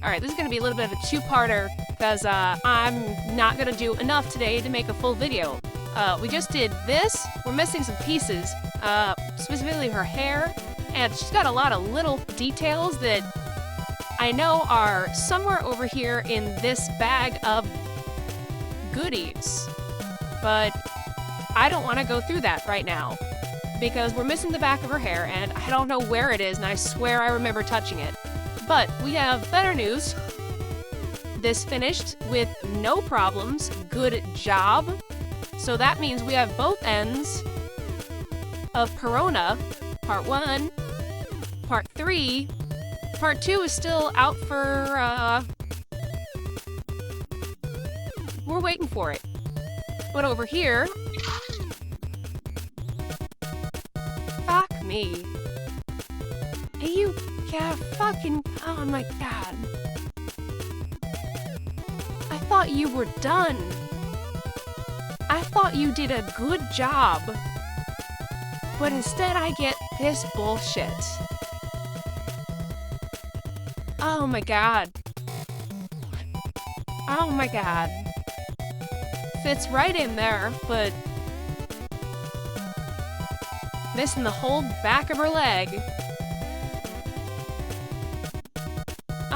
Alright, this is going to be a little bit of a two-parter because I'm not going to do enough today to make a full video. We just did this. We're missing some pieces, specifically her hair, and she's got a lot of little details that I know are somewhere over here in this bag of goodies. But I don't want to go through that right now because we're missing the back of her hair and I don't know where it is and I swear I remember touching it. But we have better news. This finished with no problems. Good job. So that means we have both ends of Perona, part 1, part 3. Part 2 is still out for, we're waiting for it. But over here, fuck me. Yeah, fucking, oh my god. I thought you were done. I thought you did a good job. But instead I get this bullshit. Oh my god. Oh my god. Fits right in there, but missing the whole back of her leg.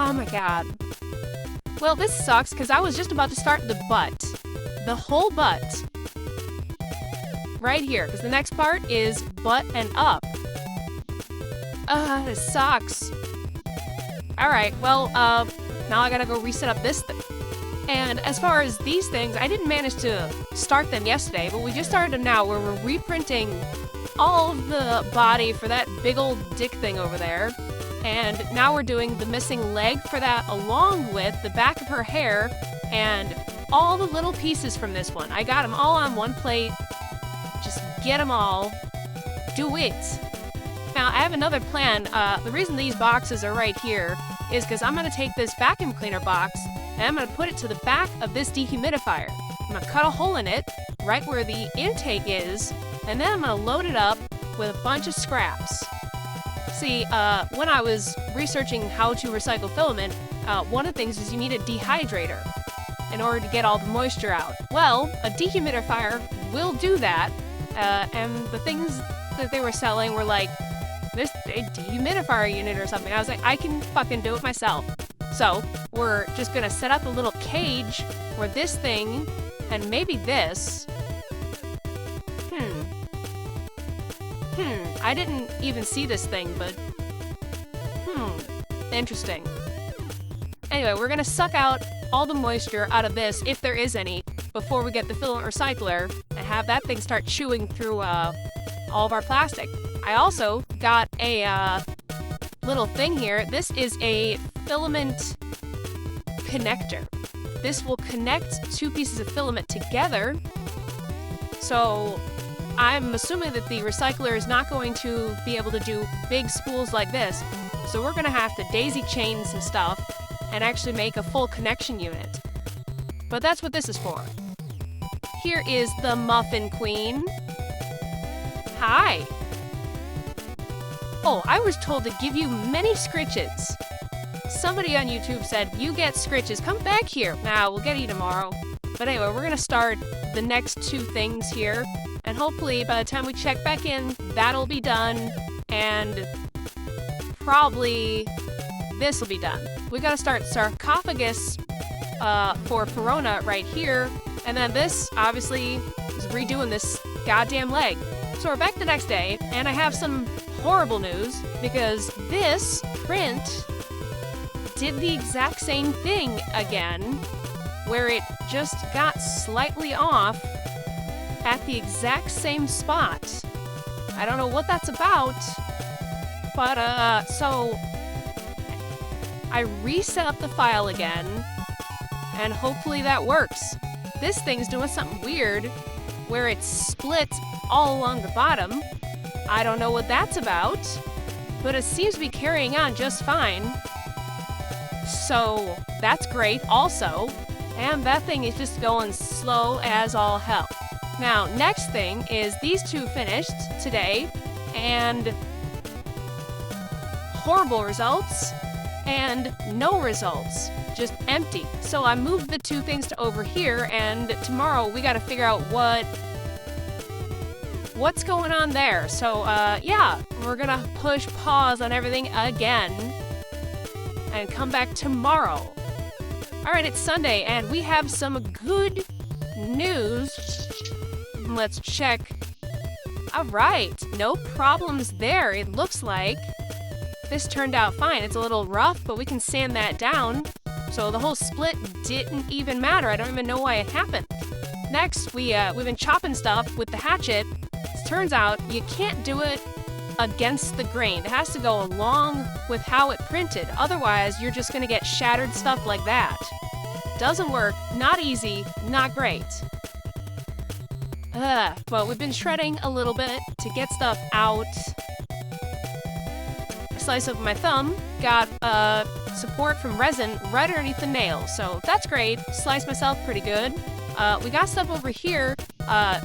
Oh my god. Well, this sucks because I was just about to start the butt. The whole butt. Right here, because the next part is butt and up. This sucks. Alright, well, now I gotta go reset up this thing. And as far as these things, I didn't manage to start them yesterday, but we just started them now where we're reprinting all of the body for that big old dick thing over there. And now we're doing the missing leg for that along with the back of her hair and all the little pieces from this one. I got them all on one plate. Just get them all. Do it. Now, I have another plan. The reason these boxes are right here is because I'm going to take this vacuum cleaner box and I'm going to put it to the back of this dehumidifier. I'm going to cut a hole in it right where the intake is, and then I'm going to load it up with a bunch of scraps. See, when I was researching how to recycle filament, one of the things is you need a dehydrator in order to get all the moisture out. Well, a dehumidifier will do that, and the things that they were selling were like, this a dehumidifier unit or something. I was like, I can fucking do it myself. So, we're just gonna set up a little cage where this thing, and maybe this, I didn't even see this thing, but, interesting. Anyway, we're gonna suck out all the moisture out of this, if there is any, before we get the filament recycler, and have that thing start chewing through, all of our plastic. I also got a, little thing here. This is a filament connector. This will connect two pieces of filament together, so I'm assuming that the recycler is not going to be able to do big spools like this, so we're going to have to daisy chain some stuff and actually make a full connection unit. But that's what this is for. Here is the Muffin Queen. Hi. Oh, I was told to give you many scritches. Somebody on YouTube said, you get scritches, come back here. Nah, we'll get you tomorrow. But anyway, we're going to start the next two things here. And hopefully, by the time we check back in, that'll be done. And probably this will be done. We got to start sarcophagus for Perona right here. And then this, obviously, is redoing this goddamn leg. So we're back the next day, and I have some horrible news, because this print did the exact same thing again, where it just got slightly off at the exact same spot. I don't know what that's about, but, so I reset up the file again, and hopefully that works. This thing's doing something weird, where it's split all along the bottom. I don't know what that's about, but it seems to be carrying on just fine. So that's great also, and that thing is just going slow as all hell. Now, next thing is these two finished today, and horrible results, and no results, just empty. So I moved the two things to over here, and tomorrow we gotta figure out what's going on there. So yeah, we're gonna push pause on everything again and come back tomorrow. All right, it's Sunday, and we have some good news. Let's check. All right, no problems there, it looks like. This turned out fine. It's a little rough, but we can sand that down. So the whole split didn't even matter. I don't even know why it happened. Next, we've been chopping stuff with the hatchet. It turns out you can't do it against the grain. It has to go along with how it printed. Otherwise, you're just gonna get shattered stuff like that. Doesn't work, not easy, not great. But we've been shredding a little bit to get stuff out. Slice of my thumb, got support from resin right underneath the nail, so that's great. Sliced myself pretty good. We got stuff over here. That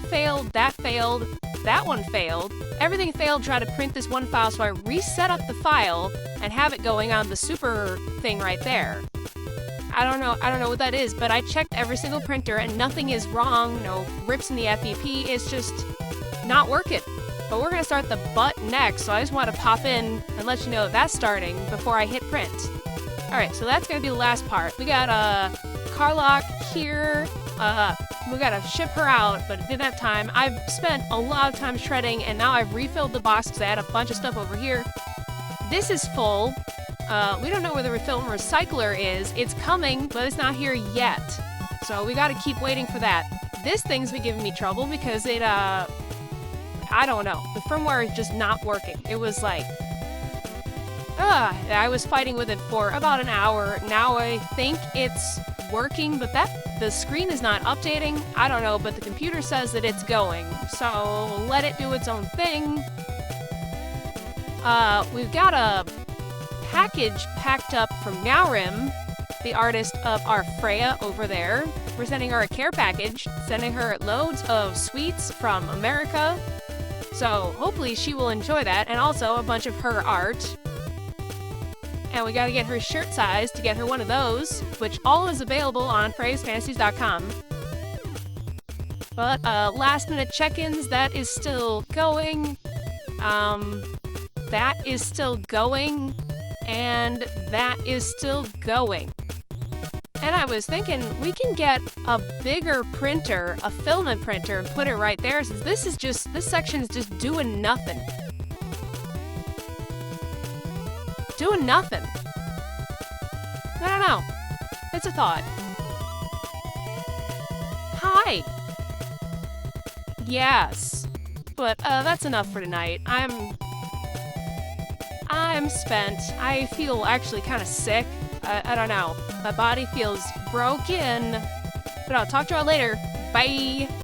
failed, that one failed. Everything failed trying to print this one file, so I reset up the file and have it going on the super thing right there. I don't know what that is, but I checked every single printer and nothing is wrong, no rips in the FEP, it's just not working. But we're gonna start the butt next, so I just want to pop in and let you know that's starting before I hit print. Alright, so that's gonna be the last part. We got Carlock here, we gotta ship her out, but didn't have time. I've spent a lot of time shredding, and now I've refilled the box because I had a bunch of stuff over here. This is full. We don't know where the refill and recycler is. It's coming, but it's not here yet. So we gotta keep waiting for that. This thing's been giving me trouble because it, I don't know. The firmware is just not working. It was like, I was fighting with it for about an hour. Now I think it's working, but the screen is not updating. I don't know, but the computer says that it's going. So let it do its own thing. We've got a package packed up from Meowrim, the artist of our Freya over there. We're sending her a care package, sending her loads of sweets from America. So hopefully she will enjoy that, and also a bunch of her art. And we gotta get her shirt size to get her one of those, which all is available on PhrasFantasies.com. But last minute check-ins, that is still going. That is still going. And that is still going. And I was thinking we can get a bigger printer, a filament printer, and put it right there, since this section is just doing nothing. Doing nothing. I don't know. It's a thought. Hi. Yes. But that's enough for tonight. I'm spent. I feel actually kind of sick. I don't know. My body feels broken. But I'll talk to y'all later. Bye.